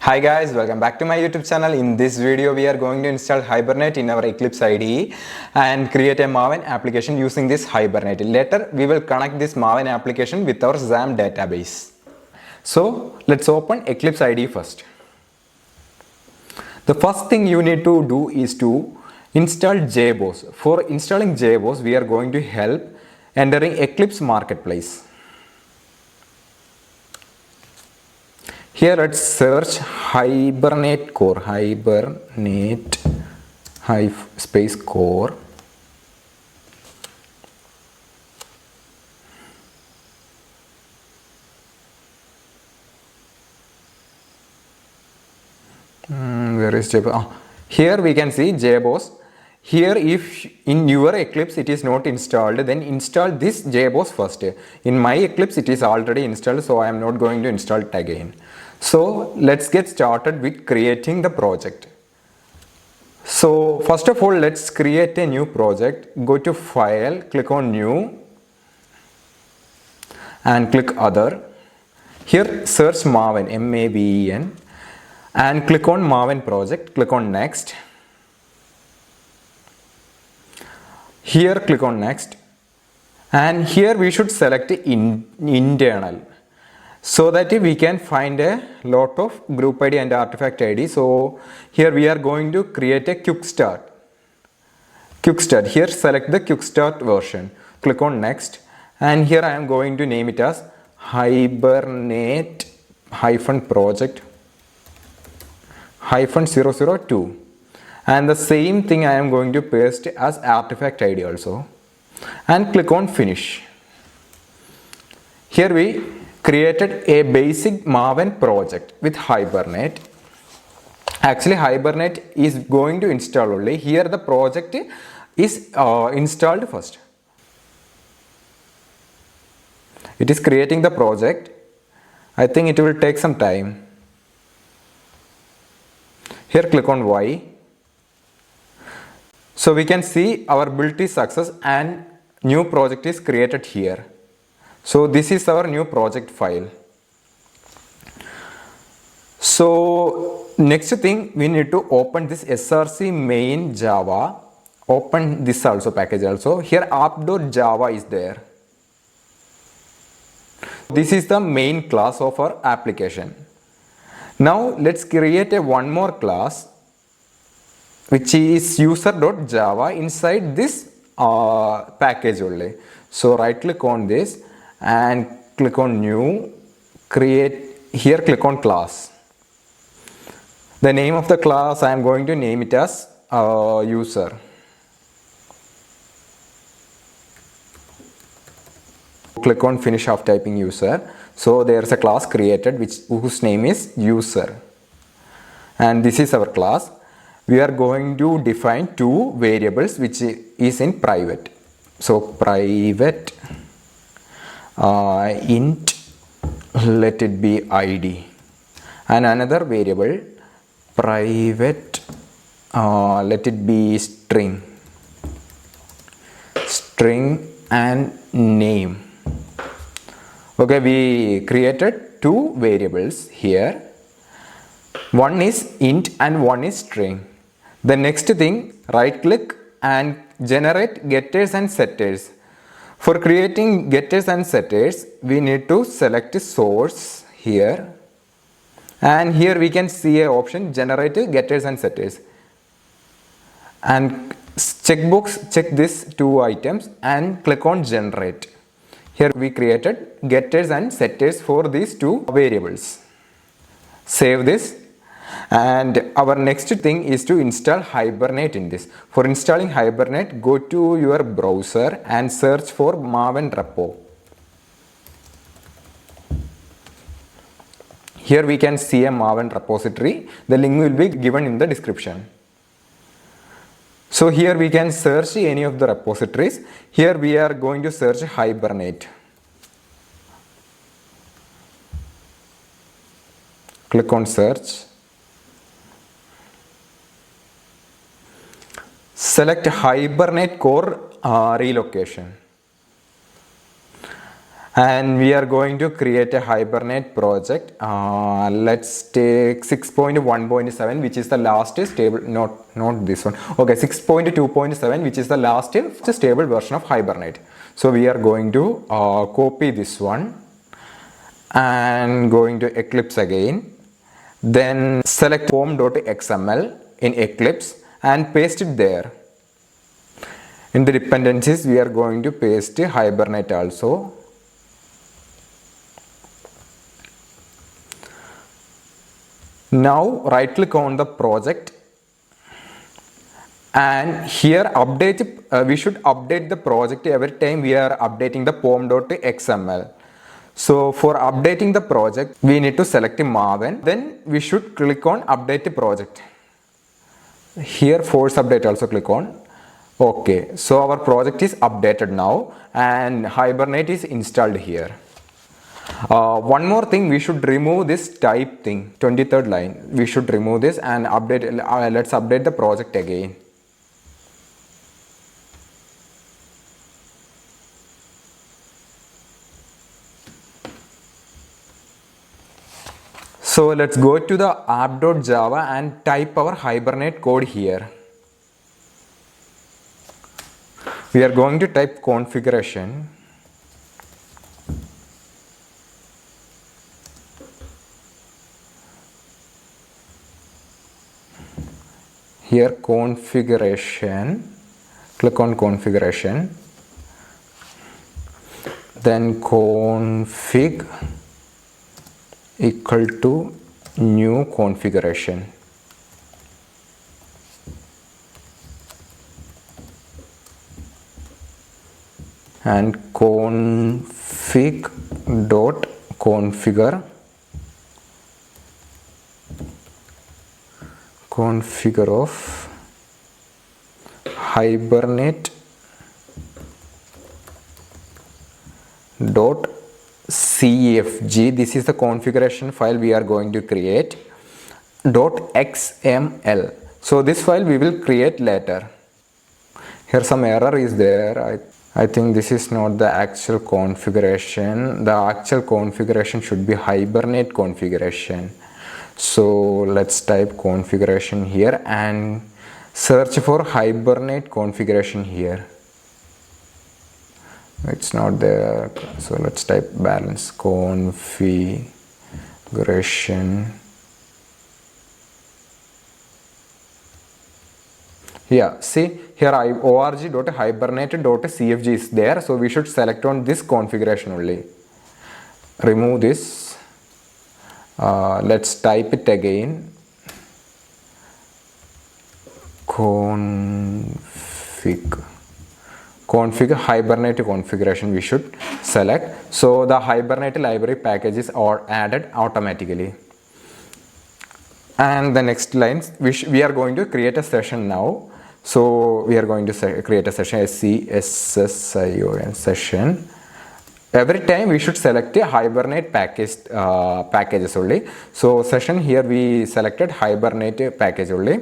Hi guys, welcome back to my YouTube channel. In this video we are going to install Hibernate in our Eclipse IDE and create a maven application using this Hibernate. Later we will connect this maven application with our XAMPP database. So let's open Eclipse IDE first. The first thing you need to do is to install JBoss. For installing JBoss we are going to help entering Eclipse Marketplace. Here let's search Hibernate core, Hibernate space core. Where is JBoss? Here we can see JBoss. Here if in your Eclipse it is not installed, then install this JBoss first. In my Eclipse it is already installed, so I am not going to install it again. So let's get started with creating the project. So first of all, let's create a new project. Go to File, click on New and click Other. Here search Maven, M-A-V-E-N, and click on Maven project, click on Next. Here click on Next, and here we should select internal, so that we can find a lot of group ID and artifact ID. So here we are going to create a quick start. Here select the quick start version, click on Next, and here I am going to name it as Hibernate -project -002, and the same thing I am going to paste as artifact ID also, and click on Finish. Here we created a basic maven project with Hibernate. Actually Hibernate is going to install only. Here the project is installed first. It is creating the project. I think it will take some time. Here click on Y. So we can see our build is success and new project is created here. So this is our new project file. So next thing, we need to open this src main Java. Open this also package also. Here app.java is there. This is the main class of our application. Now let's create one more class which is user.java inside this package only. So right click on this and click on New, create. Here click on class. The name of the class I am going to name it as user. Click on finish after typing user. So there is a class created whose name is user, and this is our class. We are going to define two variables which is in private. So private int, let it be id, and another variable private let it be string and name. Okay, we created two variables here. One is int and one is string. The next thing, right click and generate getters and setters. For creating getters and setters, we need to select source here, and here we can see an option generate getters and setters, and check these two items and click on generate. Here we created getters and setters for these two variables. Save this, and our next thing is to install Hibernate in this. For installing Hibernate, go to your browser and search for maven repo. Here we can see a maven repository. The link will be given in the description. So here we can search any of the repositories. Here we are going to search Hibernate. Click on search. Select Hibernate core relocation. and we are going to create a Hibernate project. Let's take 6.1.7, which is the last stable, not this one. Okay, 6.2.7, which is the last stable version of Hibernate. So we are going to copy this one and going to Eclipse again. Then select form.xml in Eclipse and paste it there. In the dependencies, we are going to paste Hibernate also. Now right click on the project, and here update, we should update the project every time we are updating the pom.xml. So for updating the project, we need to select maven, then we should click on update the project. Here force update also click on. Okay, so our project is updated now and Hibernate is installed here. One more thing, we should remove this type thing, 23rd line. We should remove this and update. Let's update the project again. So let's go to the app.java and type our Hibernate code here. We are going to type configuration. Here configuration, click on configuration, then config equal to new configuration. And config dot configure of Hibernate dot cfg. This is the configuration file we are going to create, dot xml. So this file we will create later. Here some error is there. I think this is not the actual configuration. The actual configuration should be Hibernate configuration. So let's type configuration here and search for Hibernate configuration here. It's not there, so let's type balance configuration. Yeah, see here org.hibernate.cfg is there, so we should select on this configuration only. Remove this. Let's type it again. Config Hibernate configuration we should select. So the Hibernate library packages are added automatically. And the next lines, we are going to create a session now. So we are going to create a session, SCSSION session. Every time we should select a Hibernate packages only. So session here we selected Hibernate package only.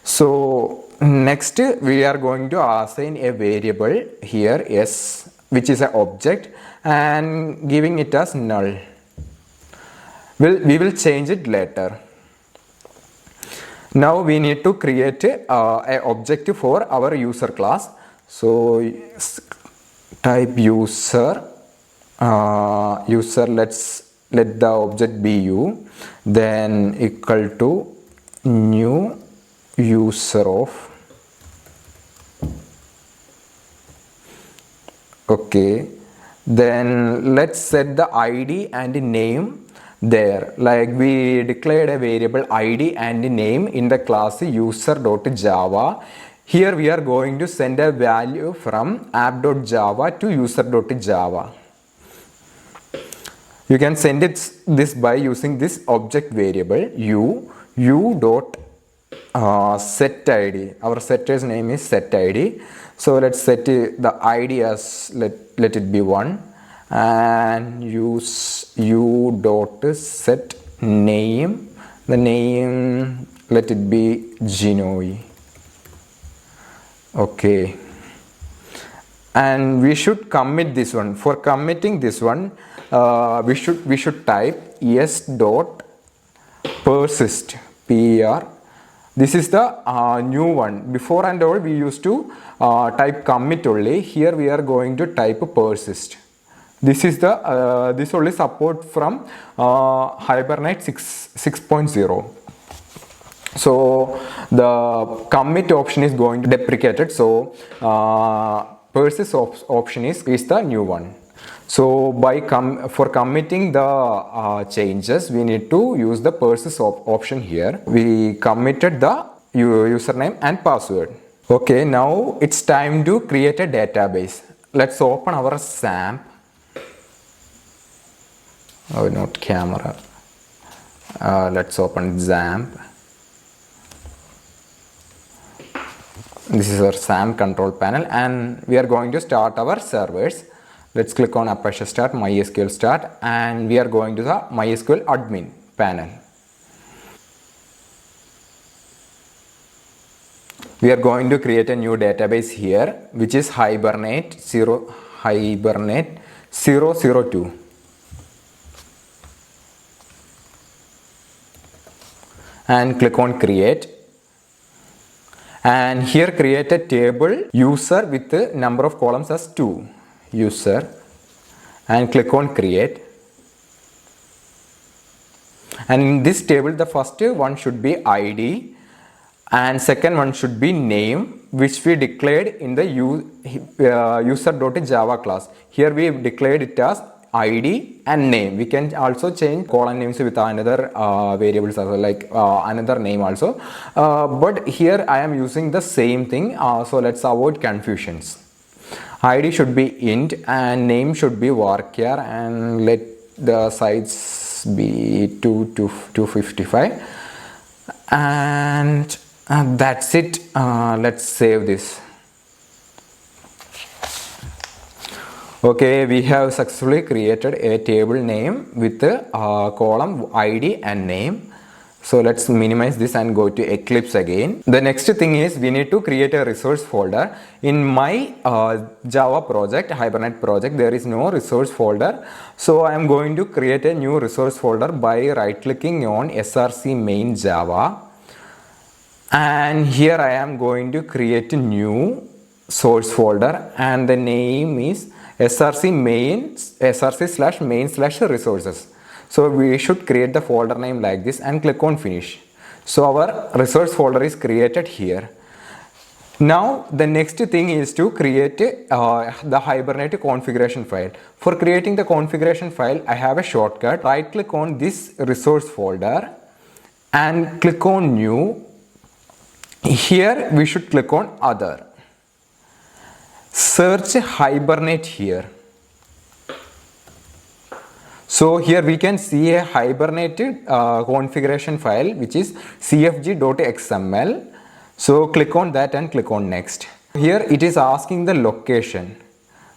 So next we are going to assign a variable here s, which is an object, and giving it as null. We will change it later. Now we need to create a object for our user class. So type user. Let's let the object be u, then equal to new user of. Okay, then let's set the ID and name there. Like we declared a variable ID and name in the class user.java. Here we are going to send a value from app.java to user.java. You can send this by using this object variable u dot set id. Our setter's name is set id. So let's set the id as let it be 1, and use u dot set name. The name let it be Ginoi. Okay. and we should commit this one. For committing this one, we should type s dot persist per. This is the new one. Before and all we used to type commit only. Here we are going to type persist. This is the this only support from Hibernate 6.0. So the commit option is going to be deprecated. So persist option is the new one. So for committing the changes, we need to use the persist option here. We committed the username and password. Okay, now it's time to create a database. Let's open our XAMPP. Oh, not camera. Let's open XAMPP. This is our XAMPP control panel, and we are going to start our servers. Let's click on Apache Start, MySQL Start, and we are going to the MySQL admin panel. We are going to create a new database here, which is Hibernate 002. And click on create, and here create a table user with the number of columns as 2 user, and click on create. And in this table the first one should be ID and second one should be name, which we declared in the user.java class. Here we declared it as ID and name. We can also change column names with another variables also, like another name also, but here I am using the same thing, so let's avoid confusions. ID should be int and name should be varchar, and let the size be 255, and that's it. Let's save this. Okay, we have successfully created a table name with the column ID and name. So let's minimize this and go to Eclipse again. The next thing is we need to create a resource folder. In my Java project, Hibernate project, there is no resource folder. So I am going to create a new resource folder by right clicking on src main Java. And here I am going to create a new source folder, and the name is src main resources. So we should create the folder name like this and click on finish. So our resource folder is created here. Now the next thing is to create the Hibernate configuration file. For creating the configuration file, I have a shortcut. Right click on this resource folder and click on new. Here we should click on other. Search Hibernate here. So here we can see a Hibernate configuration file, which is cfg.xml. So click on that and click on next. Here it is asking the location.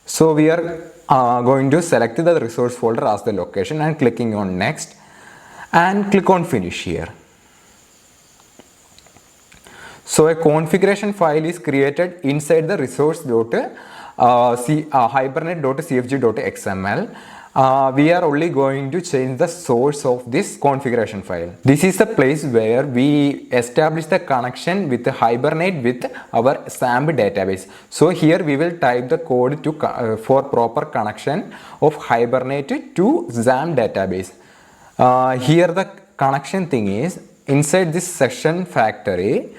So we are going to select the resource folder as the location and clicking on next and click on finish here. So a configuration file is created inside the Hibernate.cfg.xml. We are only going to change the source of this configuration file. This is the place where we establish the connection with the Hibernate with our XAMPP database. So here we will type the code to for proper connection of Hibernate to XAMPP database. Here the connection thing is inside this session factory.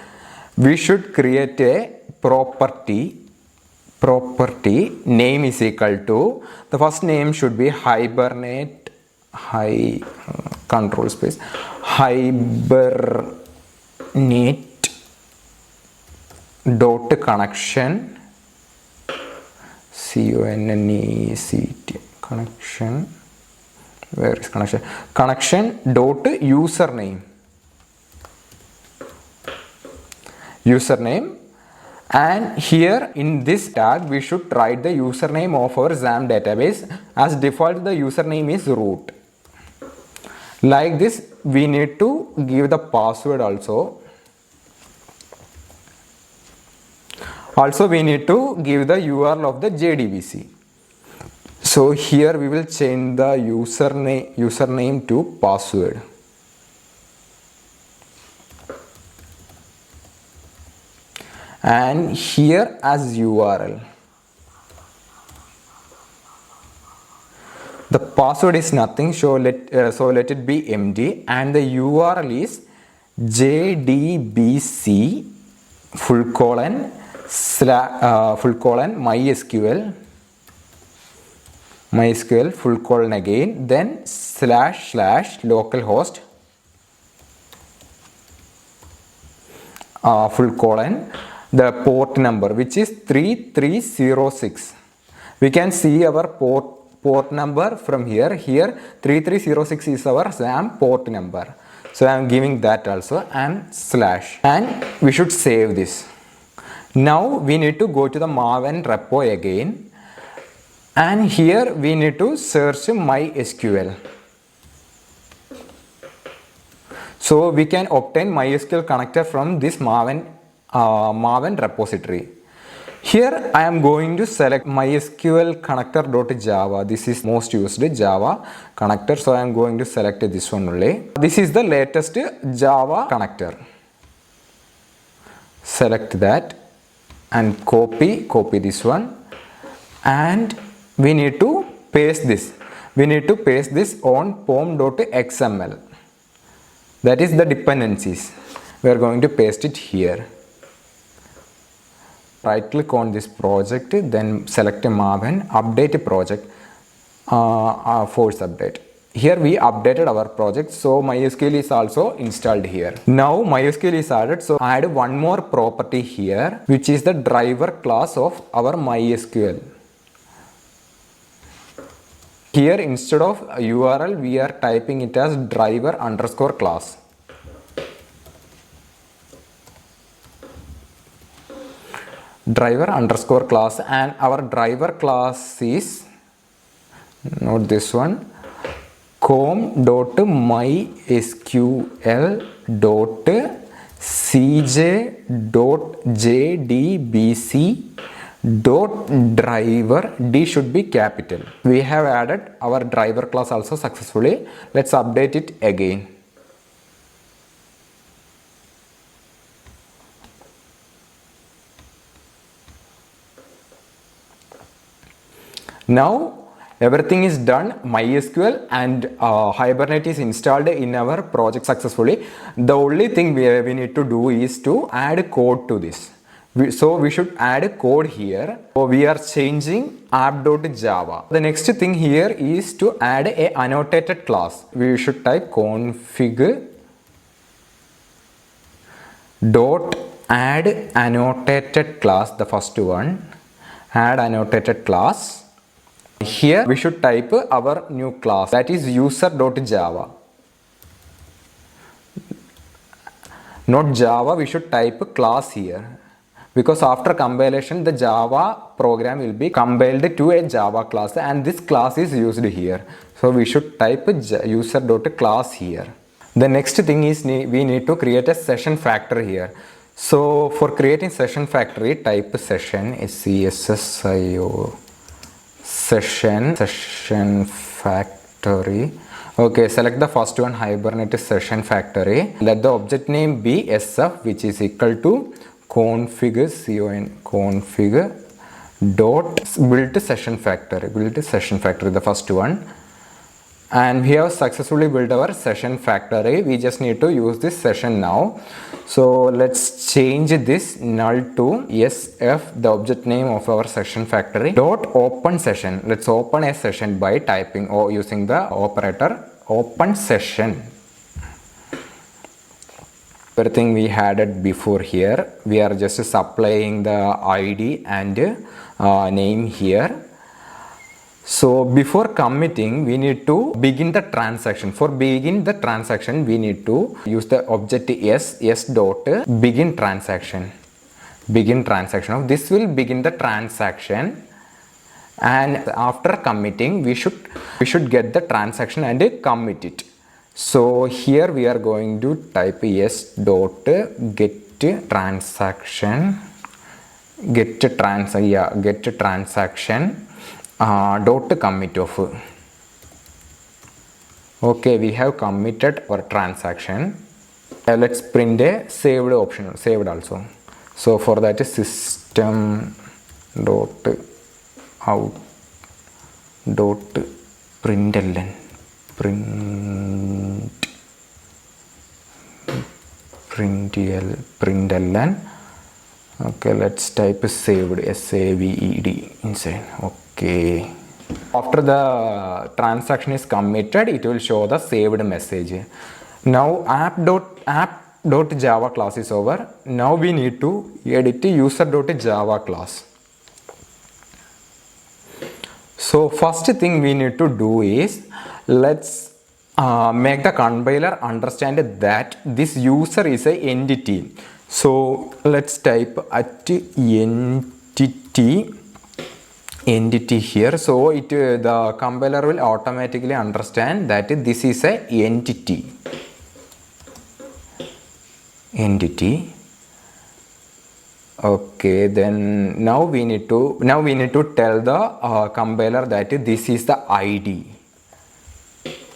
We should create a property name is equal to, the first name should be Hibernate control space Hibernate dot connection connect connection, where is connection dot username, and here in this tag we should write the username of our XAMPP database. As default the username is root. Like this we need to give the password also. Also we need to give the URL of the JDBC. So here we will change the username to password. And here as URL. The password is nothing, so let it be empty, and the URL is JDBC MySQL again, then / localhost the port number, which is 3306. We can see our port number from here. Here 3306 is our XAMPP port number. So I am giving that also, and / and we should save this. Now we need to go to the maven repo again, and here we need to search MySQL. So we can obtain MySQL connector from this maven repository. Here I am going to select MySQL connector.java. This is most used Java connector, so I am going to select this one only. This is the latest Java connector. Select that and copy this one, and we need to paste this. We need to paste this on pom.xml. That is the dependencies. We are going to paste it here. Right click on this project, then select a maven, update a project, force update. Here we updated our project, so MySQL is also installed here. Now MySQL is added, so add one more property here, which is the driver class of our MySQL. Here instead of URL, we are typing it as driver_class. Driver_class, and our driver class is, note this one, com.mysql.cj.jdbc.driver. D should be capital. We have added our driver class also successfully. Let's update it again. Now everything is done. MySQL and Hibernate is installed in our project successfully. The only thing we need to do is to add code to this. So we should add code here. So we are changing app.java. The next thing here is to add a annotated class. We should type config dot add annotated class, the first one, add annotated class. Here we should type our new class, that is user.java. Not Java, we should type class here, because after compilation the Java program will be compiled to a Java class, and this class is used here. So we should type user.class here. The next thing is we need to create a session factory here. So for creating session factory, type session SESSIO session factory. Okay, select the first one, Hibernate session factory. Let the object name be SF, which is equal to config dot build session factory. Build session factory, the first one. And we have successfully built our session factory. We just need to use this session now. So let's change this null to SF, the object name of our session factory, dot open session. Let's open a session by typing or using the operator open session. Everything we had it before here. We are just supplying the ID and name here. So before committing, we need to begin the transaction. For begin the transaction, we need to use the object s dot begin transaction. Begin transaction. This will begin the transaction, and after committing, we should get the transaction and commit it. So here we are going to type s dot get transaction get transaction dot commit of. Okay, we have committed our transaction. Let's print a saved option, saved also. So for that is system dot out dot println println. Okay, let's type saved, saved inside. Okay, after the transaction is committed, it will show the saved message. Now app.java class is over. Now we need to edit user.java class. So first thing we need to do is, let's make the compiler understand that this user is an entity. So let's type at entity here. So the compiler will automatically understand that this is a entity. Okay, then now we need to tell the compiler that this is the ID.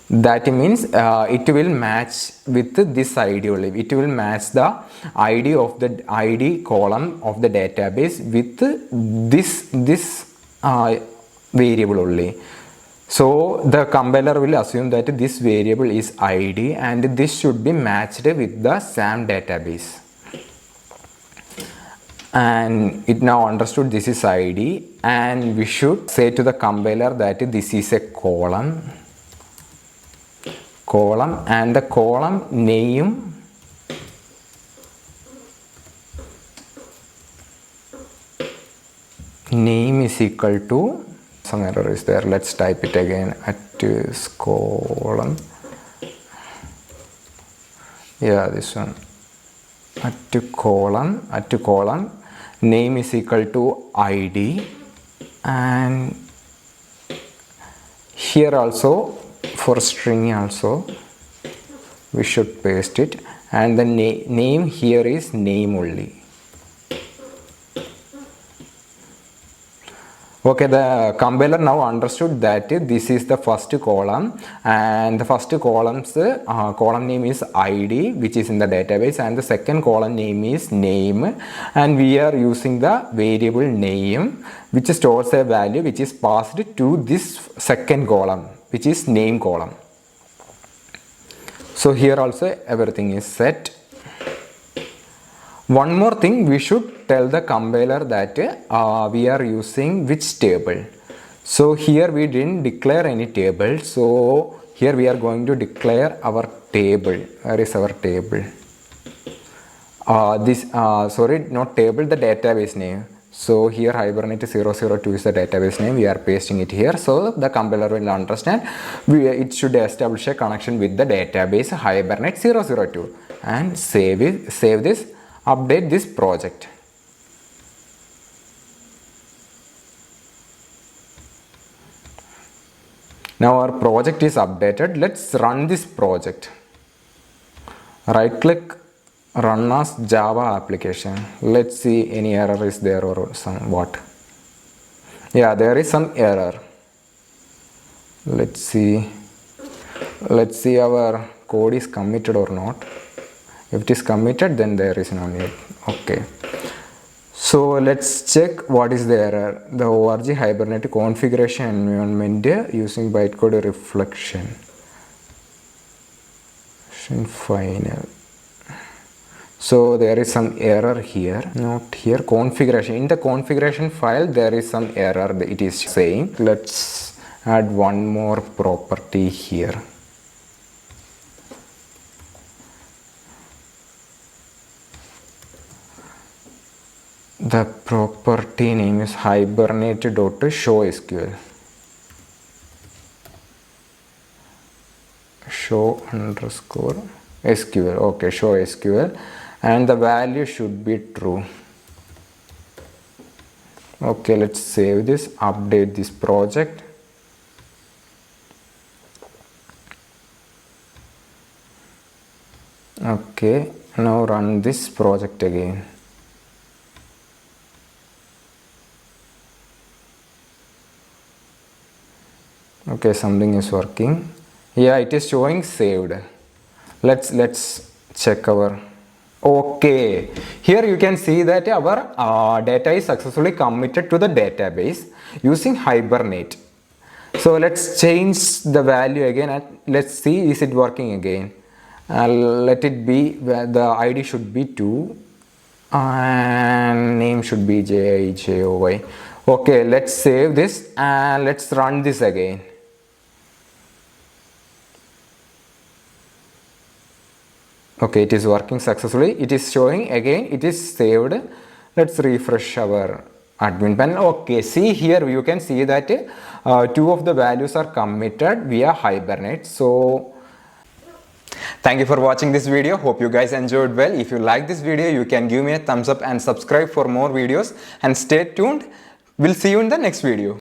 That means it will match with this ID only. It will match the ID of the ID column of the database with this variable only. So the compiler will assume that this variable is ID and this should be matched with the XAMPP database. And it now understood this is ID, and we should say to the compiler that this is a column and the column name is equal to, some error is there, let's type it again, at column, yeah, this one, at column name is equal to ID, and here also for string also we should paste it, and the name here is name only. Okay, the compiler now understood that this is the first column, and the first column's column name is ID, which is in the database, and the second column name is name, and we are using the variable name which stores a value which is passed to this second column, which is name column. So here also everything is set. One more thing, we should tell the compiler that we are using which table. So here we didn't declare any table, so here we are going to declare our table. Where is our table? Sorry, not table, the database name. So here Hibernate 002 is the database name, we are pasting it here, so the compiler will understand it should establish a connection with the database Hibernate 002, and save this, update this project. Now our project is updated. Let's run this project. Right click, run as Java application. Let's see any error is there or somewhat. Yeah, there is some error. Let's see our code is committed or not. If it is committed, then there is no need. Okay. So let's check what is the error. The org Hibernate configuration environment using bytecode reflection. Final. So there is some error here. Not here. Configuration. In the configuration file, there is some error. It is saying. Let's add one more property here. The property name is hibernate.showSQL. Show_SQL. Okay, show SQL, and the value should be true. Okay, let's save this, update this project. Okay, now run this project again. Okay, something is working. Yeah, it is showing saved. Let's check our. Okay, here you can see that our data is successfully committed to the database using Hibernate. So let's change the value again and let's see is it working again. Let it be, the ID should be 2 and name should be JOY. Okay, let's save this and let's run this again. Okay, it is working successfully. It is showing again, it is saved. Let's refresh our admin panel. Okay, see here you can see that 2 of the values are committed via Hibernate. So thank you for watching this video. Hope you guys enjoyed well. If you like this video, you can give me a thumbs up and subscribe for more videos, and stay tuned. We'll see you in the next video.